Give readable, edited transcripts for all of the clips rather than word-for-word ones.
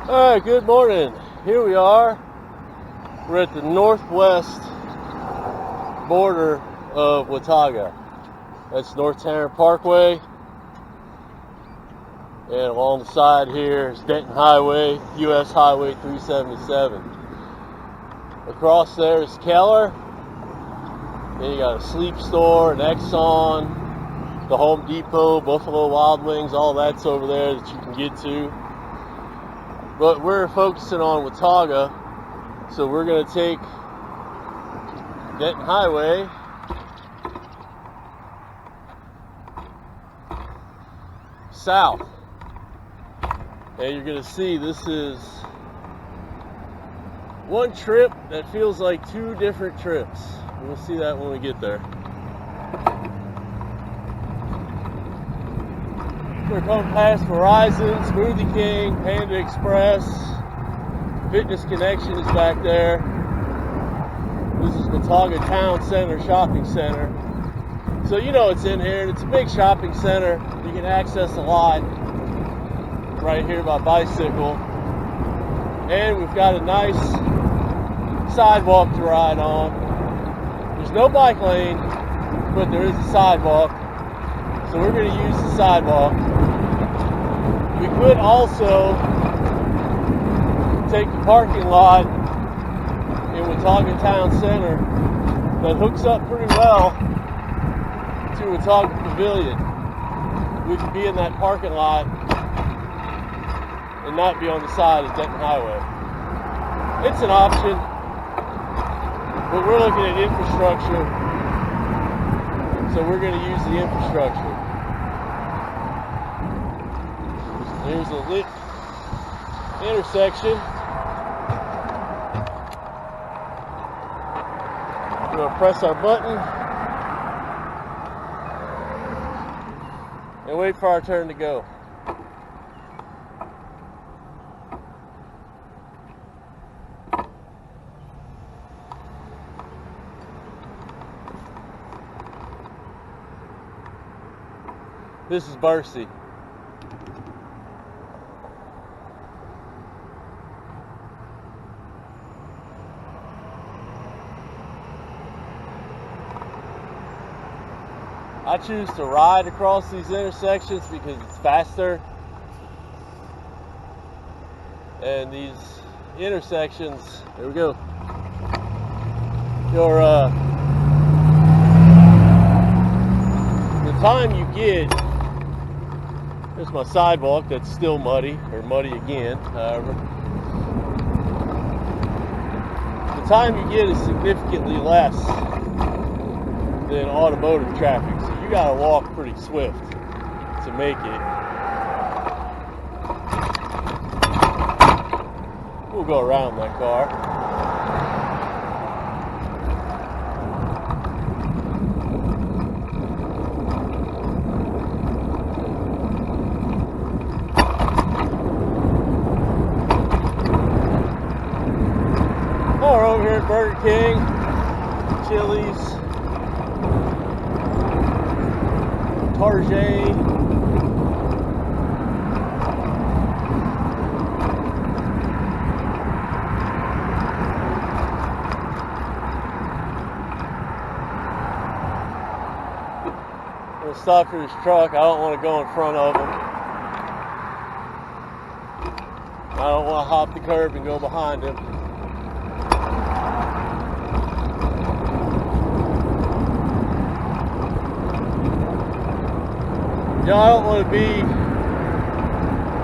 Alright, good morning. Here we are. We're at the northwest border of Watauga. That's North Tarrant Parkway. And along the side here is Denton Hwy US377. Across there is Keller. Then you got a sleep store, an Exxon, the Home Depot, Buffalo Wild Wings, all that's over there that you can get to. But we're focusing on Watauga, so we're going to take Denton Highway south. And you're going to see this is one trip that feels like two different trips. We'll see that when we get there. We're coming past Verizon, Smoothie King, Panda Express, Fitness Connection is back there. This is Watauga Town Center Shopping Center. So you know it's in here, and it's a big shopping center. You can access a lot right here by bicycle. And we've got a nice sidewalk to ride on. There's no bike lane, but there is a sidewalk. So we're going to use the sidewalk. We could also take the parking lot in Watauga Town Center that hooks up pretty well to Watauga Pavilion. We could be in that parking lot and not be on the side of Denton Highway. It's an option, but we're looking at infrastructure, so we're going to use the infrastructure. There's a lit intersection. We're going to press our button and wait for our turn to go. This is Bercy. I choose to ride across these intersections because it's faster. And these intersections, there we go. The time you get, there's my sidewalk that's still muddy, or muddy again, however. The time you get is significantly less than automotive traffic, so you gotta walk pretty swift to make it. We'll go around that car. Oh, we're over here at Burger King, Chili's, Target. I'm gonna stop for this truck. I don't want to go in front of him. I don't want to hop the curb and go behind him. You know, I don't want to be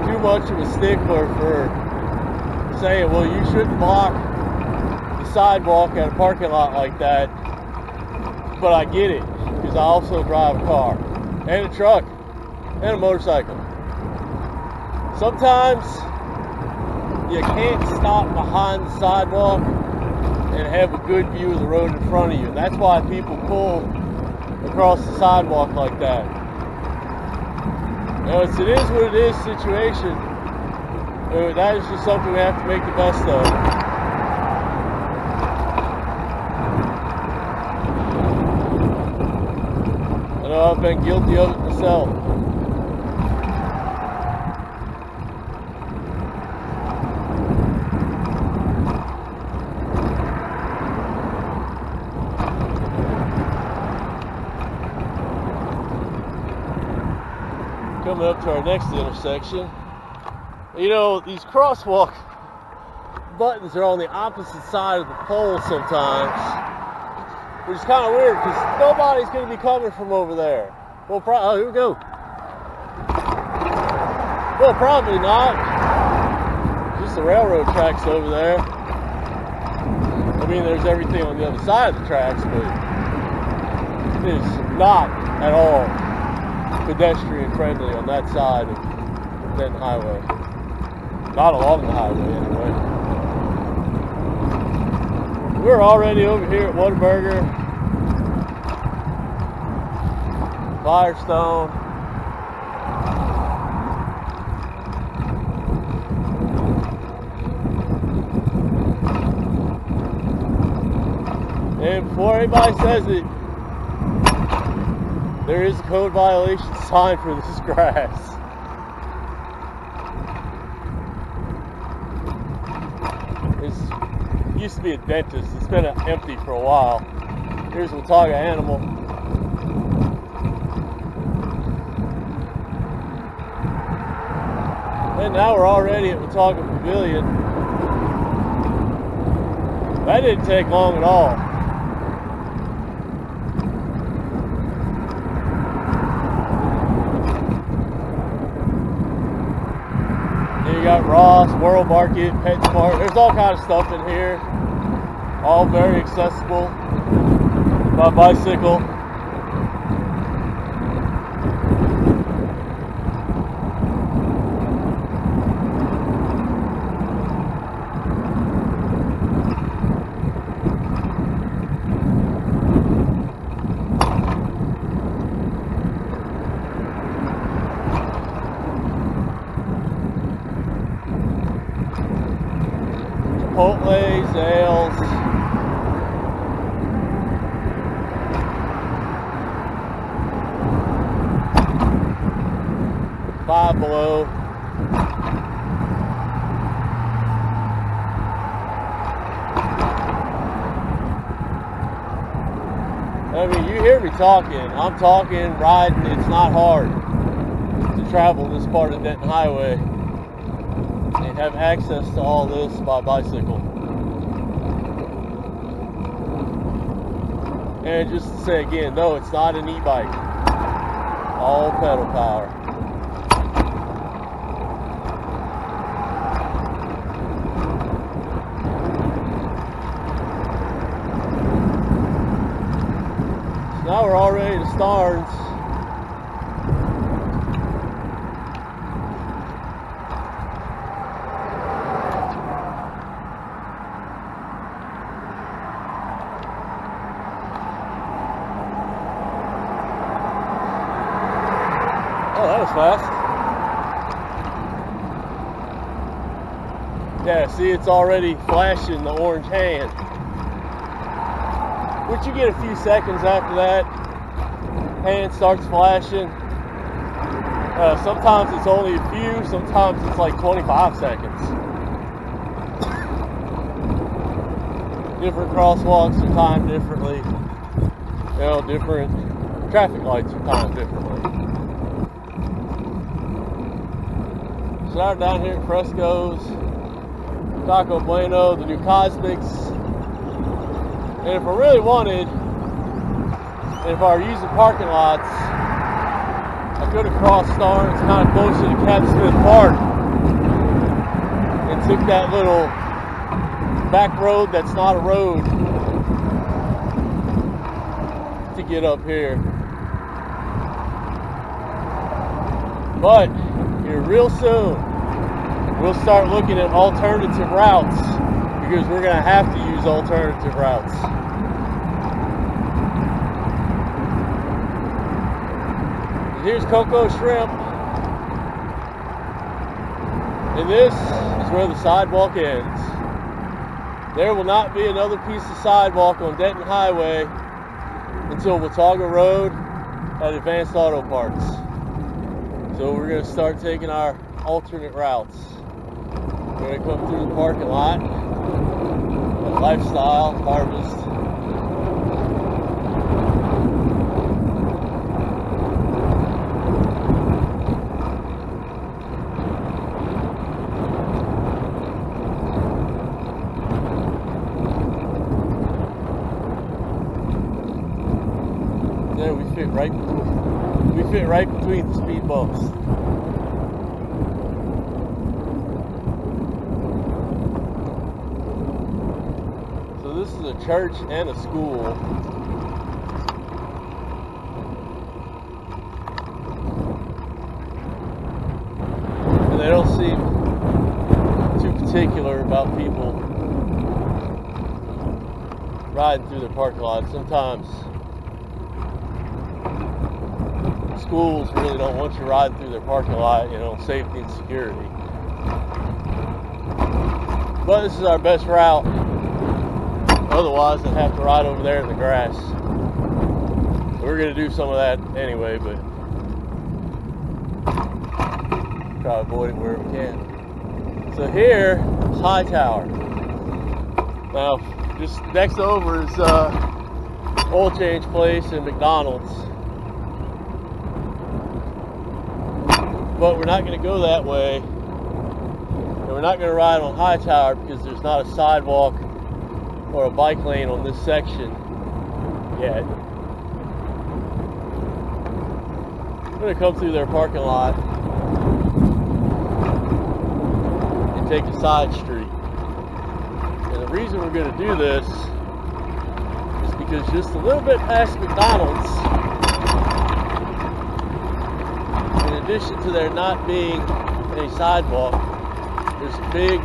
too much of a stickler for saying, well, you shouldn't block the sidewalk at a parking lot like that. But I get it, because I also drive a car, and a truck, and a motorcycle. Sometimes you can't stop behind the sidewalk and have a good view of the road in front of you. And that's why people pull across the sidewalk like that. You know, it is what it is situation. That is just something we have to make the best of. I know I've been guilty of it myself. Coming up to our next intersection. You know, these crosswalk buttons are on the opposite side of the pole sometimes, which is kind of weird because nobody's going to be coming from over there. Well, oh, here we go. Well, probably not. Just the railroad tracks over there. I mean, there's everything on the other side of the tracks, but it is not at all pedestrian friendly on that side of Denton Highway. Not along the highway, anyway. We're already over here at Whataburger, Firestone. And before anybody says it, there is a code violation sign for this grass. It used to be a dentist. It's been empty for a while. Here's a Watauga animal. And now we're already at Watauga Pavilion. That didn't take long at all. You got Ross, World Market, PetSmart. There's all kinds of stuff in here. All very accessible by bicycle. Chipotle's, ales. Five Below. I mean, you hear me talking. I'm talking, riding. It's not hard to travel this part of Denton Highway and have access to all this by bicycle. And just to say again, no, it's not an e-bike. All pedal power. So now we're all ready to start. Oh, that was fast. Yeah, see, it's already flashing the orange hand. Which you get a few seconds after that. Hand starts flashing. Sometimes it's only a few, sometimes it's like 25 seconds. Different crosswalks are timed differently. You know, different traffic lights are timed differently. So now we're down here at Fresco's, Taco Bueno, the new Cosmics. And if I really wanted, and if I were using parking lots, I could have crossed Starnes kind of closer to Cap Smith Park and took that little back road that's not a road to get up here. But here real soon, we'll start looking at alternative routes because we're going to have to use alternative routes. Here's Coco Shrimp. And this is where the sidewalk ends. There will not be another piece of sidewalk on Denton Highway until Watauga Road at Advanced Auto Parts. So we're going to start taking our alternate routes. We're going to come through the parking lot at Lifestyle Harvest. right between the speed bumps. So this is a church and a school. And they don't seem too particular about people riding through their parking lot. Sometimes schools really don't want you riding through their parking lot, you know, safety and security. But this is our best route. Otherwise, I'd have to ride over there in the grass. We're going to do some of that anyway, but try to avoid it where we can. So here is High Tower. Now, just next over is oil change place and McDonald's. But we're not going to go that way. And we're not going to ride on High Tower because there's not a sidewalk or a bike lane on this section yet. I'm going to come through their parking lot and take a side street. And the reason we're going to do this is because just a little bit past McDonald's, in addition to there not being a sidewalk, there's a big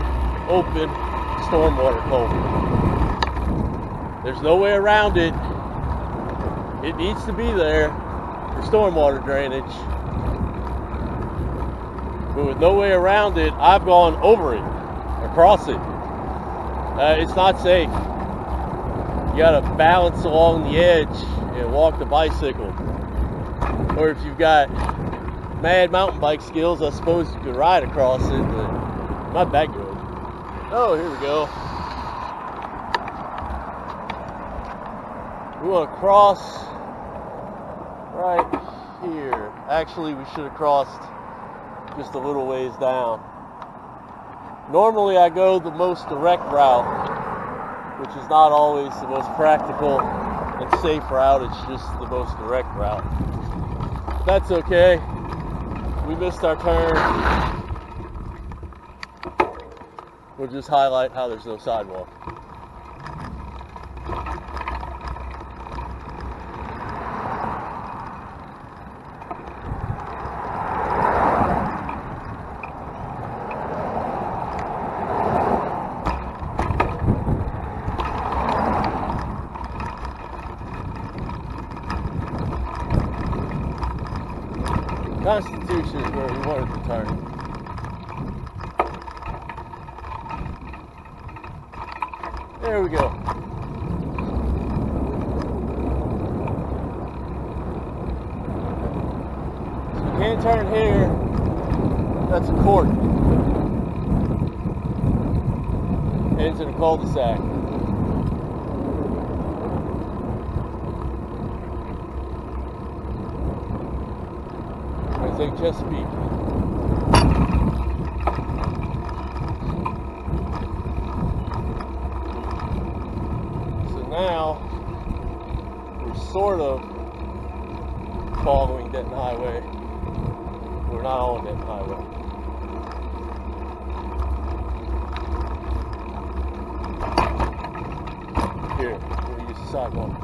open stormwater culvert. There's no way around it. It needs to be there for stormwater drainage. But with no way around it, I've gone over it, across it. It's not safe. You gotta balance along the edge and walk the bicycle. Or if you've got mad mountain bike skills, I suppose you could ride across it, but not that good. Oh, here we go. We want to cross right here. Actually, we should have crossed just a little ways down. Normally, I go the most direct route, which is not always the most practical and safe route. It's just the most direct route. That's okay. We missed our turn. We'll just highlight how there's no sidewalk. Constitution is where we wanted to turn. There we go. So you can't turn here. That's a court. Ends in a cul-de-sac. Take Chesapeake. So now we're sort of following Denton Highway. We're not on Denton Highway. Here, we'll use the sidewalk.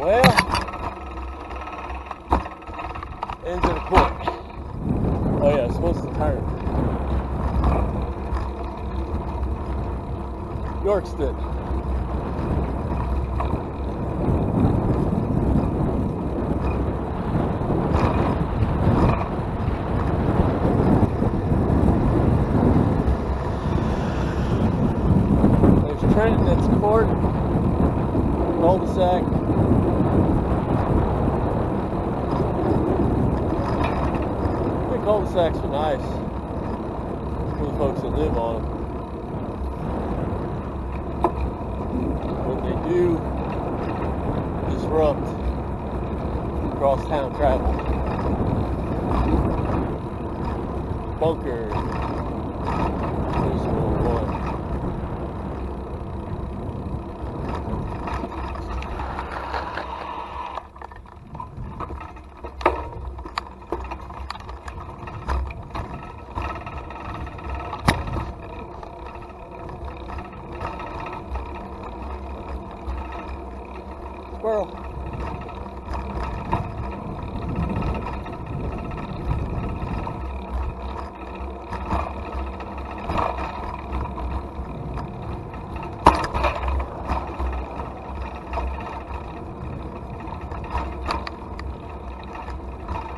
Well, ends in a court. Oh yeah, it's supposed to turn. Yorkston. cul-de-sac. The cul-de-sacs are nice for the folks that live on them. But they do disrupt cross-town travel. Bunker. There's one. Squirrel.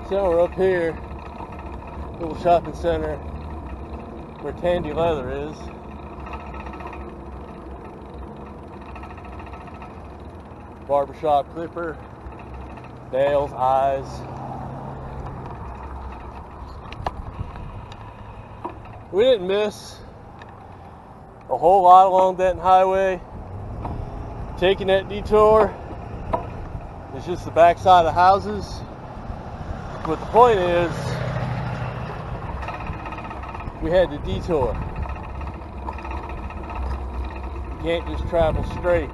So we're up here, little shopping center where Tandy Leather is. Barbershop clipper, nails, eyes. We didn't miss a whole lot along Denton Highway. Taking that detour, it's just the backside of the houses. But the point is, we had to detour. You can't just travel straight.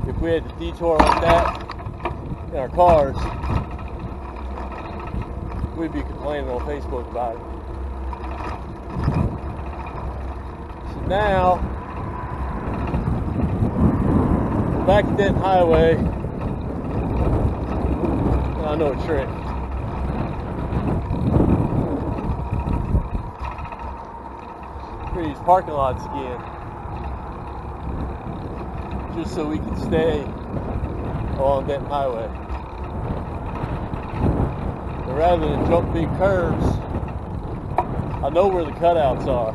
If we had to detour like that in our cars, we'd be complaining on Facebook about it. So now, back to Denton Highway. I know a trick. For these parking lots again, just so we can stay along Denton Highway. But rather than jump big curves, I know where the cutouts are.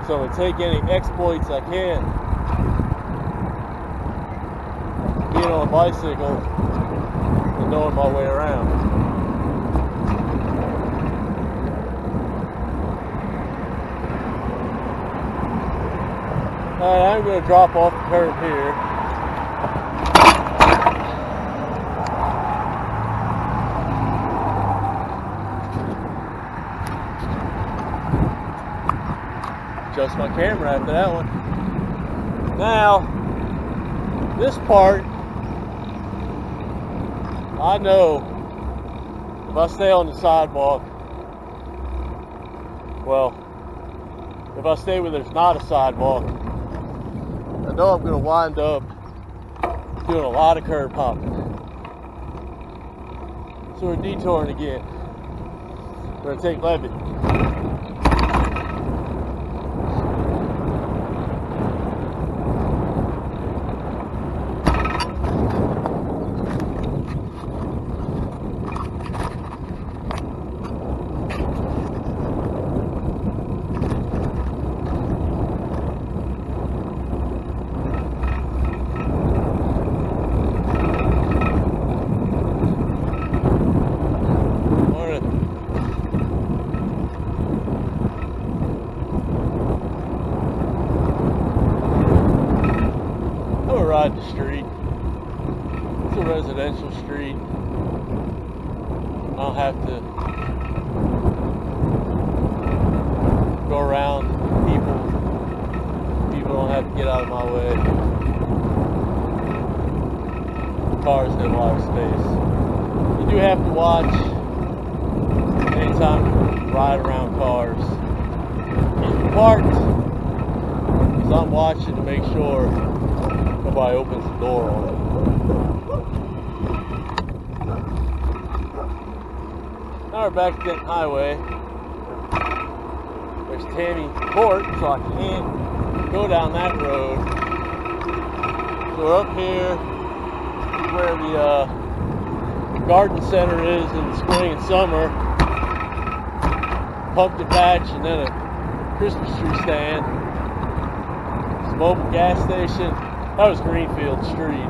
So I'm going to take any exploits I can. Being on a bicycle and knowing my way around. Alright, I'm going to drop off the curb here. Adjust my camera after that one. Now, this part, I know if I stay on the sidewalk, well, if I stay where there's not a sidewalk, I know I'm going to wind up doing a lot of curb hopping. So we're detouring again. We're going to take Levitt. Ride the street. It's a residential street. I don't have to go around people. People don't have to get out of my way. Cars have a lot of space. You do have to watch anytime you ride around cars. Keep them parked, because I'm watching to make sure nobody opens the door on it. Now we're back to Denton Highway. There's Tammy Court, so I can't go down that road. So we're up here where the garden center is in the spring and summer. Pumpkin patch and then a Christmas tree stand. It's a mobile gas station. That was Greenfield Street.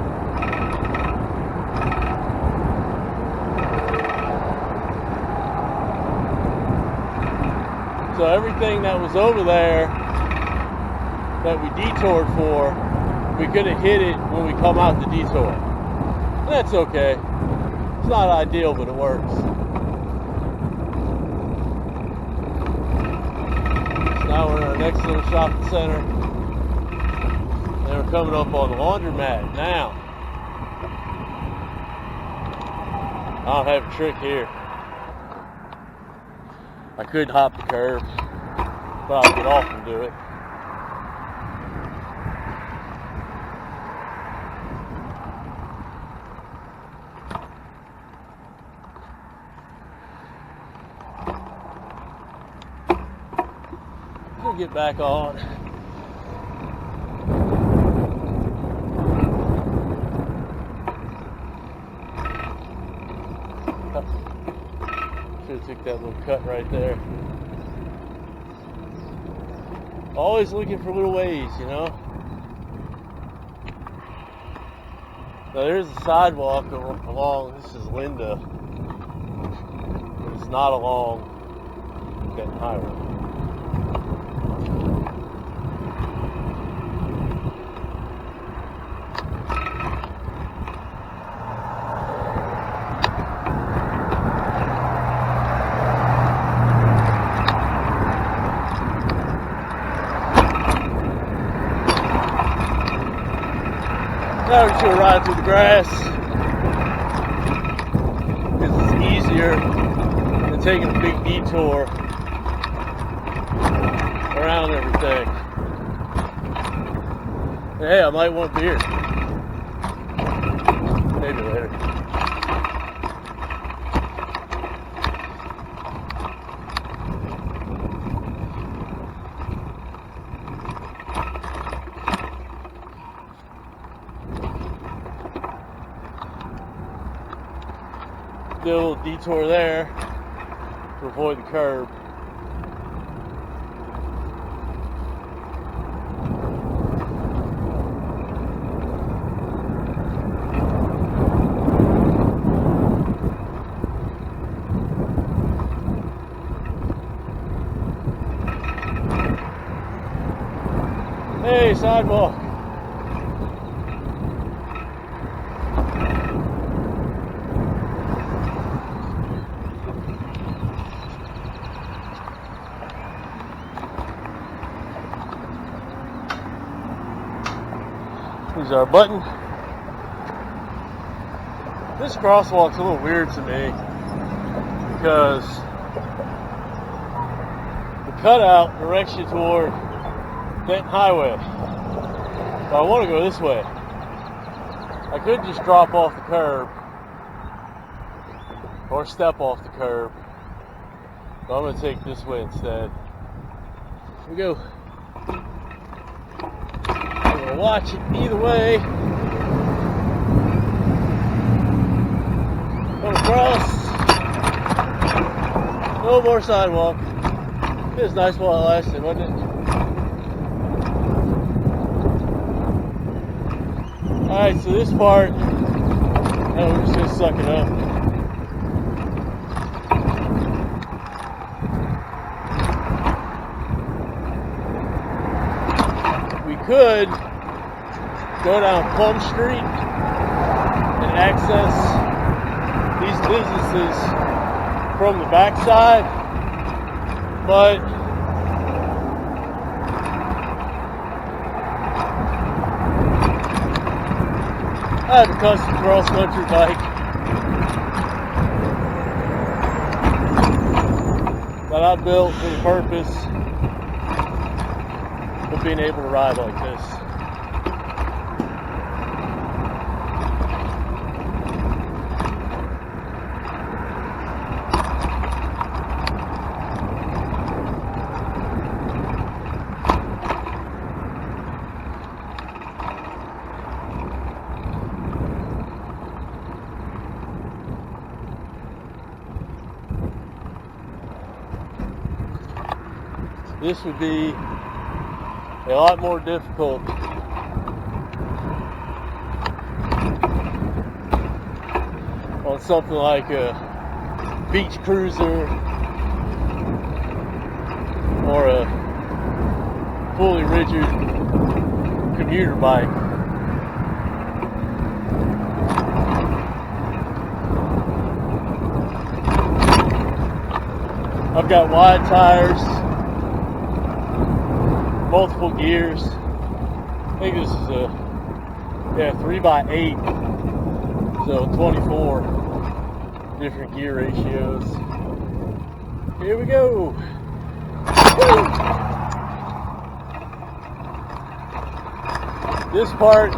So everything that was over there that we detoured for, we could have hit it when we come out the detour. And that's okay. It's not ideal, but it works. So now we're in our next little shopping center. And we're coming up on the laundromat now. I don't have a trick here. I could hop the curb, but I'll get off and do it. We'll get back on. Should have took that little cut right there. Always looking for little ways, you know. Now there's a sidewalk along, this is Linda, but it's not along Denton Highway. Now we're just going to ride through the grass because it's easier than taking a big detour around everything. And hey, I might want beer. Maybe later. Do a little detour there to avoid the curb. Hey, sidewalk. Here's our button. This crosswalk's a little weird to me because the cutout directs you toward Denton Highway. But I want to go this way. I could just drop off the curb or step off the curb, but I'm going to take this way instead. Here we go. Watch it either way. Come across. No more sidewalk. It was nice while it lasted, wasn't it? Alright, so this part, we're just going to suck it up. We could go down Plum Street and access these businesses from the backside, but I have a custom cross-country bike that I built for the purpose of being able to ride like this. this would be a lot more difficult on something like a beach cruiser or a fully rigid commuter bike. I've got wide tires, multiple gears. I think this is a 3x8, so 24 different gear ratios. Here we go. Woo! This part,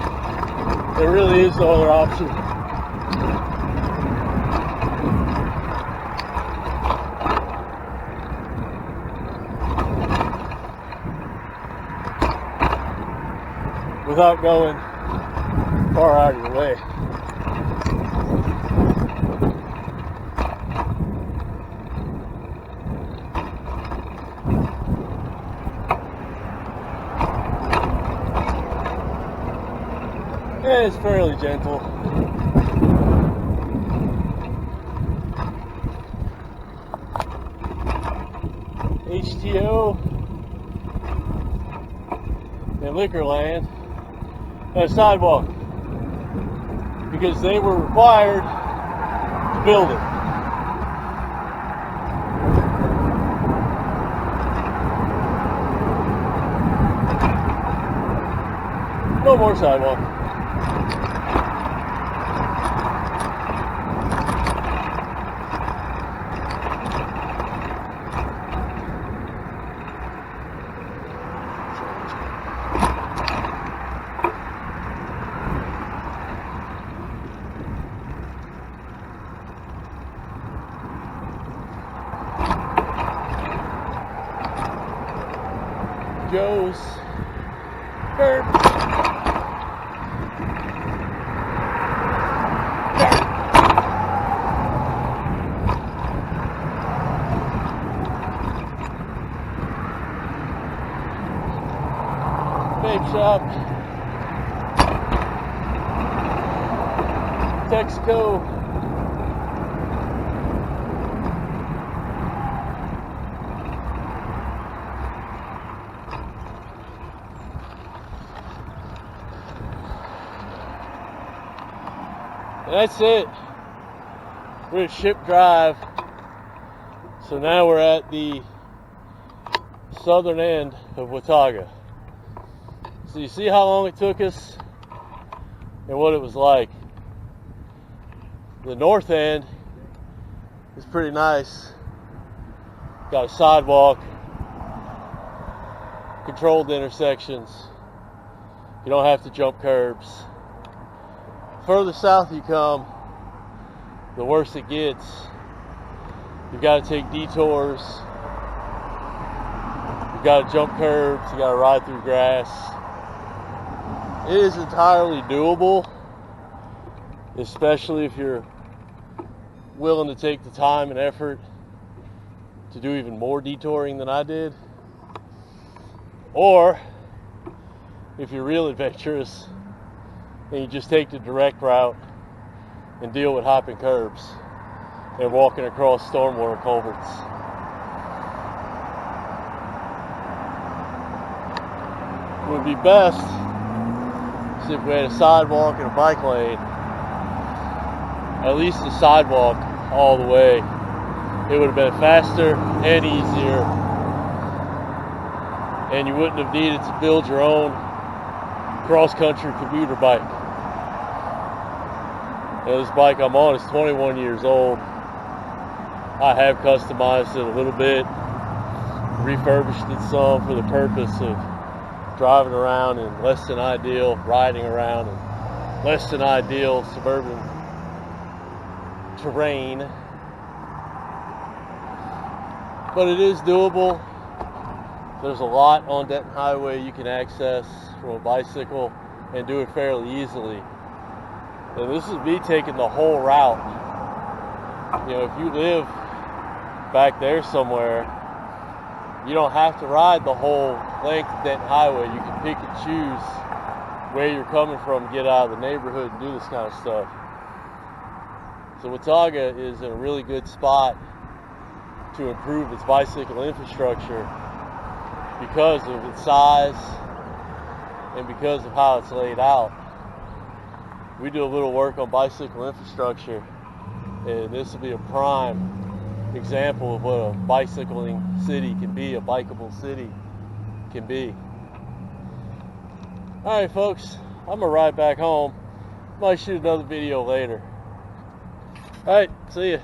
there really is no other option. Without going far out of your way. And it's fairly gentle. HTO and Liquorland. A sidewalk, because they were required to build it. No more sidewalk. Joe's curb. Vape shop. Texaco. And that's it. We're at Ship Drive. So now we're at the southern end of Watauga. So you see how long it took us and what it was like. The north end is pretty nice. Got a sidewalk, controlled intersections. You don't have to jump curbs. Further south you come, the worse it gets. You've got to take detours. You've got to jump curbs. You got to ride through grass. It is entirely doable, especially if you're willing to take the time and effort to do even more detouring than I did. Or if you're real adventurous and you just take the direct route and deal with hopping curbs and walking across stormwater culverts. It would be best if we had a sidewalk and a bike lane, at least the sidewalk all the way. It would have been faster and easier, and you wouldn't have needed to build your own cross-country commuter bike. Now, this bike I'm on is 21 years old. I have customized it a little bit, refurbished it some for the purpose of driving around in less than ideal, riding around in less than ideal suburban terrain. But it is doable. There's a lot on Denton Highway you can access from a bicycle and do it fairly easily. And this is me taking the whole route. You know, if you live back there somewhere, You don't have to ride the whole length of Denton Highway. You can pick and choose where you're coming from, get out of the neighborhood and do this kind of stuff. So Watauga is in a really good spot to improve its bicycle infrastructure because of its size and because of how it's laid out. We do a little work on bicycle infrastructure, and this will be a prime example of what a bicycling city can be, a bikeable city can be. Alright folks, I'm gonna ride back home. Might shoot another video later. Alright, see ya.